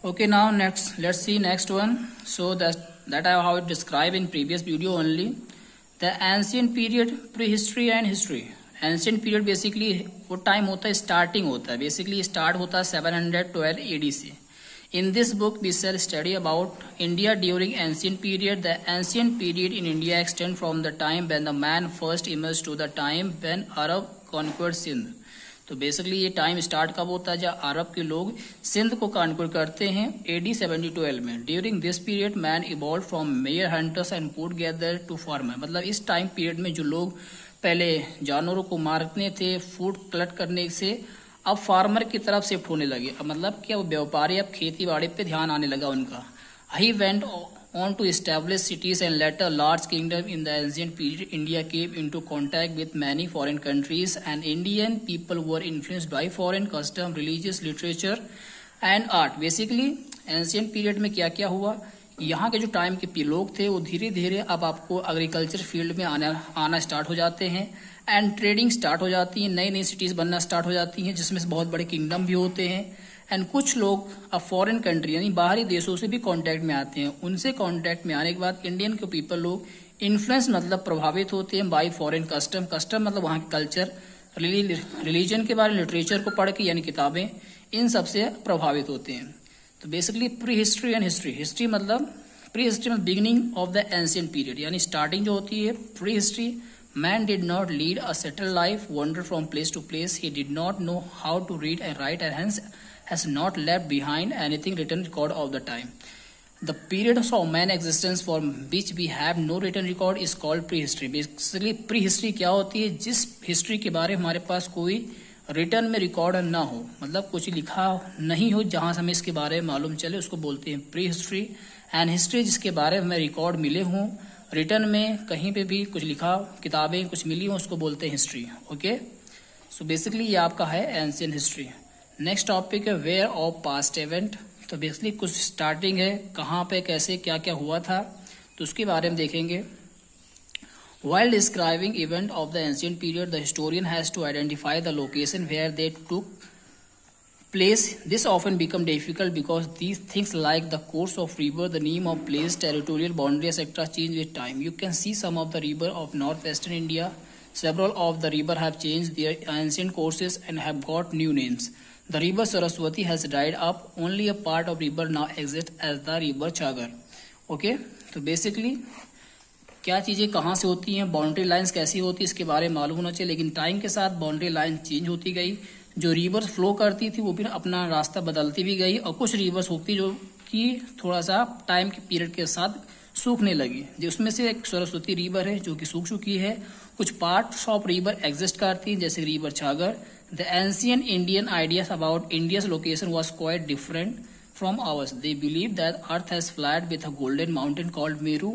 Okay, now next, let's see next one. So that I have described in previous video only. The ancient period, prehistory and history. Ancient period basically वो time होता है, starting होता है, basically start होता है 712 AD से. In this book, we shall study about India during ancient period. The ancient period in India extends from the time when the man first emerged to the time when Arab conquered Sindh. तो basically ये time start कब होता है जब अरब के लोग सिंध को conquer करते हैं AD 712 में. During this period man evolve from mere hunters and food gather to farmer. मतलब इस टाइम पीरियड में जो लोग पहले जानवरों को मारते थे फूड कलेक्ट करने से, अब फार्मर की तरफ शिफ्ट होने लगे. अब मतलब कि अब व्यापारी, अब खेती बाड़ी पे ध्यान आने लगा उनका. He went on to establish cities and later large kingdom in the ancient period. India came into contact with many foreign countries and Indian people were influenced by foreign custom, religious, literature and art. Basically ancient period में क्या क्या हुआ, यहाँ के जो time के लोग थे वो धीरे धीरे अब आपको एग्रीकल्चर फील्ड में आना स्टार्ट हो जाते हैं एंड ट्रेडिंग स्टार्ट हो जाती है, नई नई सिटीज बनना स्टार्ट हो जाती हैं जिसमें से बहुत बड़े किंगडम भी होते हैं. एंड कुछ लोग अब फॉरेन कंट्री यानी बाहरी देशों से भी कांटेक्ट में आते हैं. उनसे कांटेक्ट में आने के बाद इंडियन के पीपल लोग इन्फ्लुएंस मतलब प्रभावित होते हैं बाय फॉरेन कस्टम. कस्टम मतलब वहाँ के कल्चर, रिलीजन के बारे में लिटरेचर को पढ़ के यानी किताबें, इन सब से प्रभावित होते हैं. तो basically pre history and history. History मतलब प्री हिस्ट्री में beginning of the ancient period यानी स्टार्टिंग जो होती है pre history. Man did not lead a settled life, wandered from place to place. He did not know how to read and write and hence has not left behind anything written record of the time. The period of man existence for which we have no written record is called prehistory. Basically prehistory क्या होती है, जिस history के बारे में हमारे पास कोई return में रिकॉर्ड ना हो, मतलब कुछ लिखा नहीं हो जहां से हमें इसके बारे में मालूम चले, उसको बोलते हैं प्री हिस्ट्री. एंड हिस्ट्री जिसके बारे में हमें रिकॉर्ड मिले हों, रिटर्न में कहीं पे भी कुछ लिखा, किताबें कुछ मिली हो, उसको बोलते हैं हिस्ट्री. ओके, सो बेसिकली ये आपका है एंशिएंट हिस्ट्री. नेक्स्ट टॉपिक है वेयर ऑफ पास्ट इवेंट. तो बेसिकली कुछ स्टार्टिंग है, कहाँ पे कैसे क्या क्या हुआ था, तो उसके बारे में देखेंगे. While describing event of the ancient period, the historian has to identify the location where they took place. This often become difficult because these things like the course of river, the name of place, territorial boundary, etc. change with time. You can see some of the river of northwestern India. Several of the river have changed their ancient courses and have got new names. The river Saraswati has dried up. Only a part of river now exists as the river Chagar. Okay, तो basically क्या चीजें कहाँ से होती हैं, boundary lines कैसी होती है, इसके बारे में मालूम होना चाहिए. लेकिन टाइम के साथ बाउंड्री लाइन चेंज होती गई. जो रिवर्स फ्लो करती थी वो भी अपना रास्ता बदलती भी गई और कुछ रिवर्स होती जो कि थोड़ा सा टाइम के पीरियड के साथ सूखने लगी. जिसमें से एक सरस्वती रिवर है जो कि सूख चुकी है. कुछ पार्ट्स ऑफ रिवर एग्जिस्ट करती है जैसे रिवर छागर. The ancient Indian ideas about India's location was quite different from ours. They believe that earth has flat with a golden mountain called Meru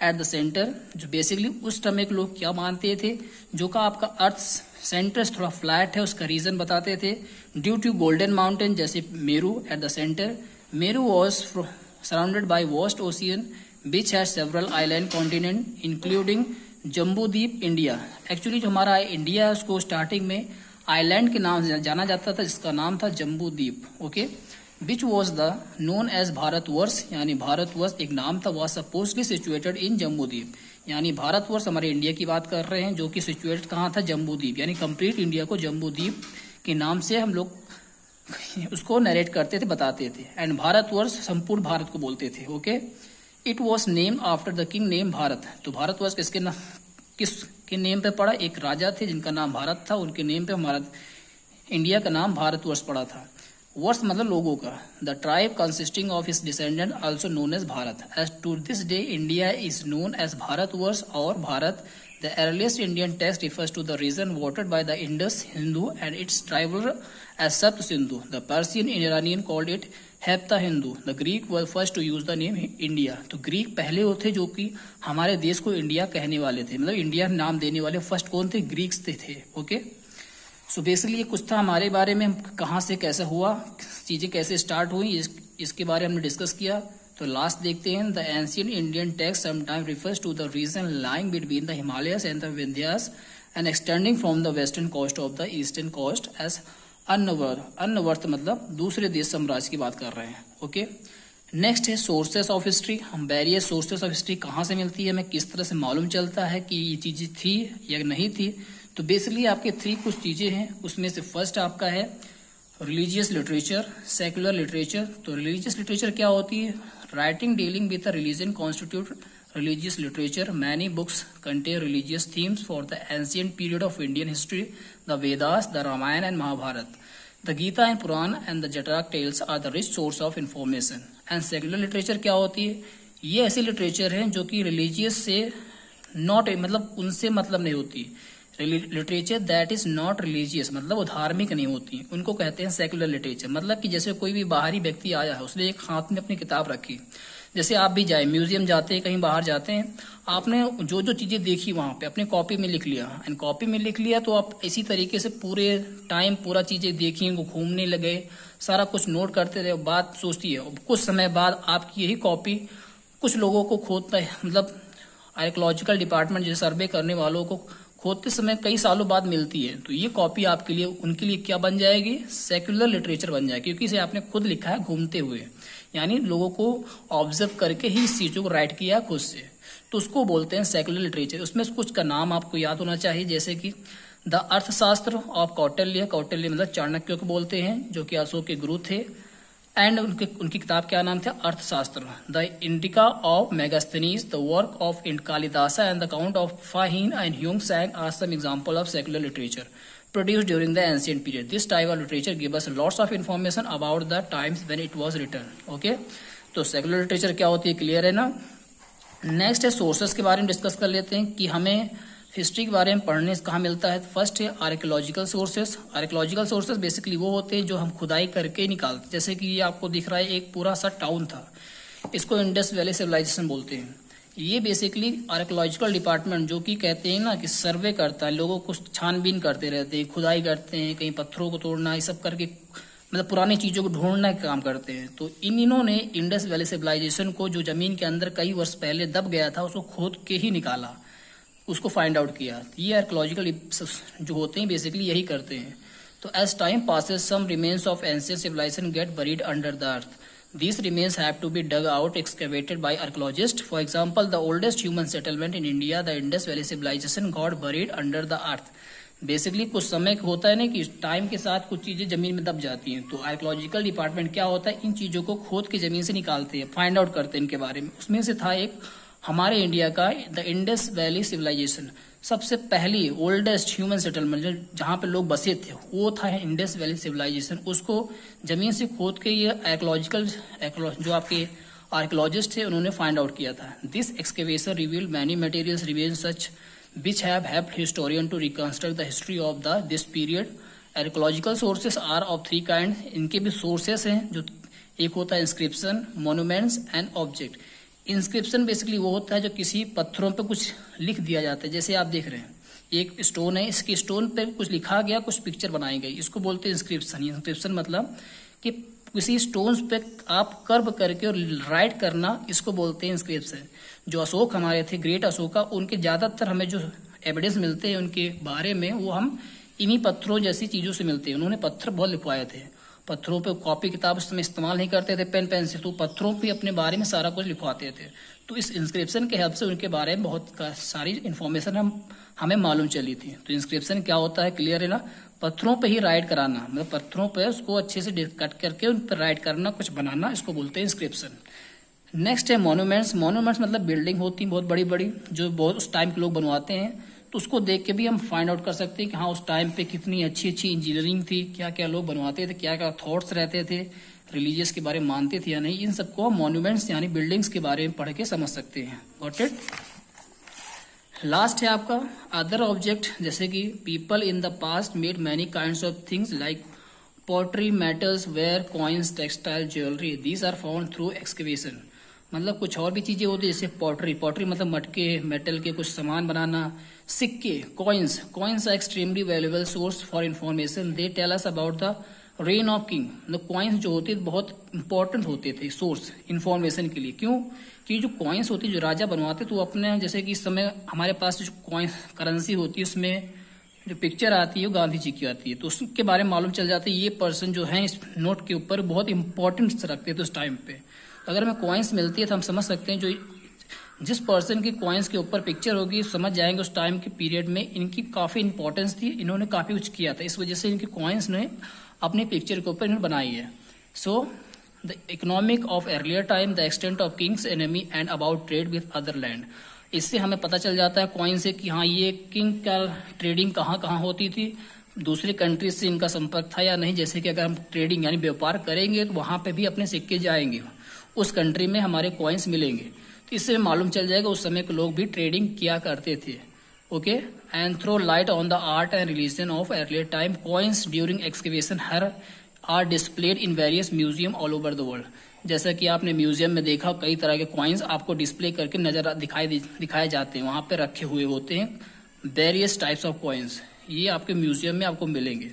at the center. जो basically उस समय के लोग क्या मानते थे, जो का आपका अर्थ सेंटर थोड़ा फ्लैट है, उसका रीजन बताते थे ड्यू टू गोल्डन माउंटेन जैसे Meru at the centre. Meru was surrounded by vast ocean which has several island continent including Jambudvipa India. Actually जो हमारा इंडिया है उसको स्टार्टिंग में आइलैंड के नाम से जाना जाता था जिसका नाम था Jambudvipa. Okay, Which was the known as Bharatvarsha यानी भारतवर्ष एक नाम था, was supposedly situated in Jambudvipa. यानी भारतवर्ष हमारे इंडिया की बात कर रहे हैं जो कि सिचुएटेड कहाँ था, जम्बूद्वीप. यानी कंप्लीट इंडिया को जम्बूद्वीप के नाम से हम लोग उसको नरेट करते थे, बताते थे. एंड भारतवर्ष संपूर्ण भारत को बोलते थे. Okay, it was named after the king name Bharat. तो भारतवर्ष किसके नेम पे पड़ा, एक राजा थे जिनका नाम भारत था, उनके नेम पे हमारा इंडिया का नाम भारतवर्ष पड़ा था. वर्ष मतलब लोगों का. The tribe consisting of his descendant also known as Bharat. As to this day India is known as Bharatvarsha और Bharat. The earliest Indian text refers to the region watered by the Indus Hindu and its tribal as Sapta Sindhu. The Persian Iranian called it Hepta Hindu. The Greek were first to use the name India. तो Greek पहले होते जो कि हमारे देश को India कहने वाले थे, मतलब इंडिया नाम देने वाले फर्स्ट कौन थे, ग्रीक्स थे. ओके, सो बेसिकली ये कुछ था हमारे बारे में, कहाँ से कैसे हुआ, चीजें कैसे स्टार्ट हुई, इसके बारे में हमने डिस्कस किया. तो लास्ट देखते हैं. The ancient Indian text sometime refers to the region lying between the Himalayas and the Vindhyas and extending from the western coast of the eastern coast as अन्नवर्थ मतलब दूसरे देश साम्राज्य की बात कर रहे हैं। ओके, नेक्स्ट है सोर्सेस ऑफ हिस्ट्री। हम वेरियस सोर्सेस ऑफ हिस्ट्री कहाँ से मिलती है, हमें किस तरह से मालूम चलता है कि ये चीजें थी या नहीं थी। तो बेसिकली आपके कुछ चीजें हैं, उसमें से फर्स्ट आपका है रिलीजियस लिटरेचर, सेकुलर लिटरेचर। तो रिलीजियस लिटरेचर क्या होती है, writing dealing with the religion constitute religious literature. Many books contain religious themes for the ancient period of Indian history. The Vedas, the Ramayana and Mahabharata, the Gita and Puran and the Jatak tales are the rich source of information. And secular literature क्या होती है, ये ऐसी literature है जो कि religious से not मतलब उनसे मतलब नहीं होती। Literature that is not religious मतलब वो धार्मिक नहीं होती, उनको कहते हैं सेकुलर लिटरेचर। मतलब कि जैसे कोई भी बाहरी व्यक्ति आया है, उसने एक हाथ में अपनी किताब रखी, जैसे आप भी जाए म्यूजियम जाते हैं, कहीं बाहर जाते हैं, आपने जो जो चीजें देखी वहां पे अपने कॉपी में लिख लिया, एंड कॉपी में लिख लिया तो आप इसी तरीके से पूरे टाइम पूरा चीजें देखी, घूमने लगे, सारा कुछ नोट करते रहे, बात सोचती है। कुछ समय बाद आपकी यही कॉपी कुछ लोगों को खोदता है, मतलब आर्कियोलॉजिकल डिपार्टमेंट जैसे सर्वे करने वालों को खोदते समय कई सालों बाद मिलती है, तो ये कॉपी आपके लिए उनके लिए क्या बन जाएगी, सेक्युलर लिटरेचर बन जाएगी, क्योंकि इसे आपने खुद लिखा है घूमते हुए, यानी लोगों को ऑब्जर्व करके ही इस चीजों को राइट किया खुद से, तो उसको बोलते हैं सेक्युलर लिटरेचर। उसमें कुछ का नाम आपको याद होना चाहिए, जैसे कि द अर्थशास्त्र ऑफ कौटिल्य, कौटिल्य मतलब चाणक्य को बोलते हैं, जो कि अशोक के गुरु थे, एंड उनकी किताब क्या नाम था, Arthashastra. The Indica of Megasthenes, the work of Kalidasa and the count of Fahien and Hiuen Tsang are some example of secular literature produced during the ancient period. This type of literature gives us lots of information about the times when it was written. Okay, तो secular literature क्या होती है, clear है ना। Next है sources के बारे में डिस्कस कर लेते हैं कि हमें हिस्ट्री के बारे में पढ़ने कहाँ मिलता है। फर्स्ट है archaeological sources. Archaeological sources basically वो होते हैं जो हम खुदाई करके निकालते, जैसे कि ये आपको दिख रहा है एक पूरा सा टाउन था, इसको इंडस वैली सिविलाइजेशन बोलते हैं। ये बेसिकली आर्कियोलॉजिकल डिपार्टमेंट जो कि कहते हैं ना कि सर्वे करता है, लोगों को छानबीन करते रहते हैं, खुदाई करते हैं, कहीं पत्थरों को तोड़ना, ये सब करके मतलब पुरानी चीजों को ढूंढना का काम करते हैं। तो इन्होंने इंडस वैली सिविलाइजेशन को जो जमीन के अंदर कई वर्ष पहले दब गया था उसको खोद के ही निकाला, उसको फाइंड आउट किया। ये आर्कियोलॉजिकल जो होते हैं बेसिकली यही करते हैं। तो as time passes some remains of ancient civilisation get buried under the earth. These remains have to be dug out, excavated by archaeologists. For example, the oldest human settlement in India, the Indus Valley Civilization, got buried under the earth. Basically कुछ समय होता है ना कि time के साथ कुछ चीजें जमीन में दब जाती हैं, तो आर्कियोलॉजिकल डिपार्टमेंट क्या होता है, इन चीजों को खोद के जमीन से निकालते हैं, फाइंड आउट करते हैं इनके बारे में। उसमें से था एक हमारे इंडिया का द इंडस वैली सिविलाइजेशन, सबसे पहली ओल्डेस्ट ह्यूमन सेटलमेंट जहां पे लोग बसे थे वो था इंडस वैली सिविलाइजेशन। उसको जमीन से खोद के ये आर्कियोलॉजिकल जो आपके आर्कियोलॉजिस्ट थे उन्होंने फाइंड आउट किया था। This excavation revealed many materials remain such which have helped historian to reconstruct the history of this period. Archaeological sources are of three kinds. इनके भी sources हैं, जो एक होता है inscription, monuments and object. Inscription basically वो होता है जो किसी पत्थरों पे कुछ लिख दिया जाता है, जैसे आप देख रहे हैं एक स्टोन है, इसके स्टोन पे कुछ लिखा गया, कुछ पिक्चर बनाई गई, इसको बोलते हैं इंस्क्रिप्शन। इंस्क्रिप्शन मतलब कि किसी स्टोन्स पे आप कर्व करके और राइट करना, इसको बोलते हैं इंस्क्रिप्शन। जो अशोक हमारे थे, ग्रेट अशोका, उनके ज्यादातर हमें जो एविडेंस मिलते हैं उनके बारे में वो हम इन्हीं पत्थरों जैसी चीजों से मिलते हैं। उन्होंने पत्थर बहुत लिखवाए थे, पत्थरों पे कॉपी किताब में इस्तेमाल नहीं करते थे, पेन पेंसिल, तो पत्थरों पे अपने बारे में सारा कुछ लिखवाते थे। तो इस इंस्क्रिप्शन के हेल्प से उनके बारे में बहुत सारी इन्फॉर्मेशन हमें मालूम चली थी। तो इंस्क्रिप्शन क्या होता है, क्लियर है ना, पत्थरों पे ही राइट कराना, मतलब पत्थरों पे उसको अच्छे से कट करके उन पर राइट करना, कुछ बनाना, इसको बोलते हैं इंस्क्रिप्शन। नेक्स्ट है मॉन्यूमेंट्स। मॉन्यूमेंट्स मतलब बिल्डिंग होती है बहुत बड़ी बड़ी, जो बहुत उस टाइम के लोग बनवाते हैं, तो उसको देख के भी हम फाइंड आउट कर सकते हैं कि हाँ उस टाइम पे कितनी अच्छी अच्छी इंजीनियरिंग थी, क्या क्या लोग बनवाते थे, क्या क्या थॉट्स रहते थे, रिलीजियस के बारे में मानते थे या नहीं, इन सबको मॉन्यूमेंट्स यानी बिल्डिंग्स के बारे में पढ़ के समझ सकते हैं। Got it. लास्ट है आपका अदर ऑब्जेक्ट, जैसे कि people in the past made many kinds of things like pottery, metals, ware, coins, textile, jewellery, these are found through excavation. मतलब कुछ और भी चीजें होती है, जैसे पॉटरी, पॉटरी मतलब मटके, मेटल के कुछ सामान बनाना, सिक्के, coins, coins are extremely valuable source for information, they tell us about the reign of king. मतलब कॉइन्स जो होते बहुत इंपॉर्टेंट होते थे सोर्स इन्फॉर्मेशन के लिए। क्यों? कि जो कॉइन्स होती है जो राजा बनवाते तो अपने, जैसे कि इस समय हमारे पास जो कॉइन करेंसी होती है उसमें जो पिक्चर आती है वो गांधी जी की आती है, तो उसके बारे में मालूम चल जाता है ये पर्सन जो है इस नोट के ऊपर बहुत इंपॉर्टेंस रखते थे उस टाइम पे। अगर हमें कॉइन्स मिलती है तो हम समझ सकते हैं जो जिस पर्सन की कॉइन्स के ऊपर पिक्चर होगी समझ जाएंगे उस टाइम के पीरियड में इनकी काफी इंपॉर्टेंस थी, इन्होंने काफी कुछ किया था, इस वजह से इनकी कॉइन्स ने अपने पिक्चर के ऊपर इन्होंने बनाई है। So the economic of earlier time, the extent of Kings enemy and about trade with other land. इससे हमें पता चल जाता है कॉइन से कि हाँ ये किंग का ट्रेडिंग कहाँ कहाँ होती थी, दूसरी कंट्रीज से इनका संपर्क था या नहीं। जैसे कि अगर हम ट्रेडिंग यानी व्यापार करेंगे तो वहां पे भी अपने सिक्के जाएंगे, उस कंट्री में हमारे कॉइन्स मिलेंगे, तो इससे मालूम चल जाएगा उस समय के लोग भी ट्रेडिंग किया करते थे। Okay, and throw light on the art and religion of earlier time, coins during excavation हर are displayed in various museum all over the world. जैसा कि आपने म्यूजियम में देखा कई तरह के कॉइन्स आपको डिस्प्ले करके नजर दिखाए जाते हैं, वहां पे रखे हुए होते हैं वेरियस टाइप्स ऑफ कॉइन्स, ये आपके म्यूजियम में आपको मिलेंगे।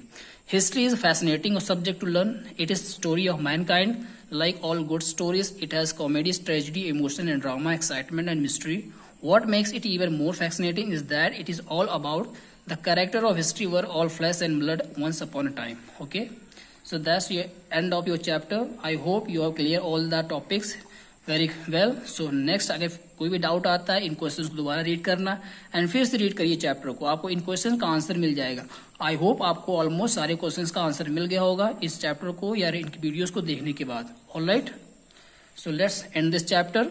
History is fascinating subject to learn, it is story of mankind, like all good stories it has comedy, tragedy, emotion and drama, excitement and mystery. What makes it even more fascinating is that it is all about the character of history were all flesh and blood once upon a time. Okay, so that's the end of your chapter. I hope you have clear all the topics very well. So next अगर कोई भी doubt आता है इन questions को दोबारा read करना and फिर से रीड करिए चैप्टर को, आपको इन क्वेश्चंस का आंसर मिल जाएगा। आई होप आपको ऑलमोस्ट सारे क्वेश्चंस का आंसर मिल गया होगा इस चैप्टर को या इन वीडियोस को देखने के बाद। Alright, so let's end this chapter.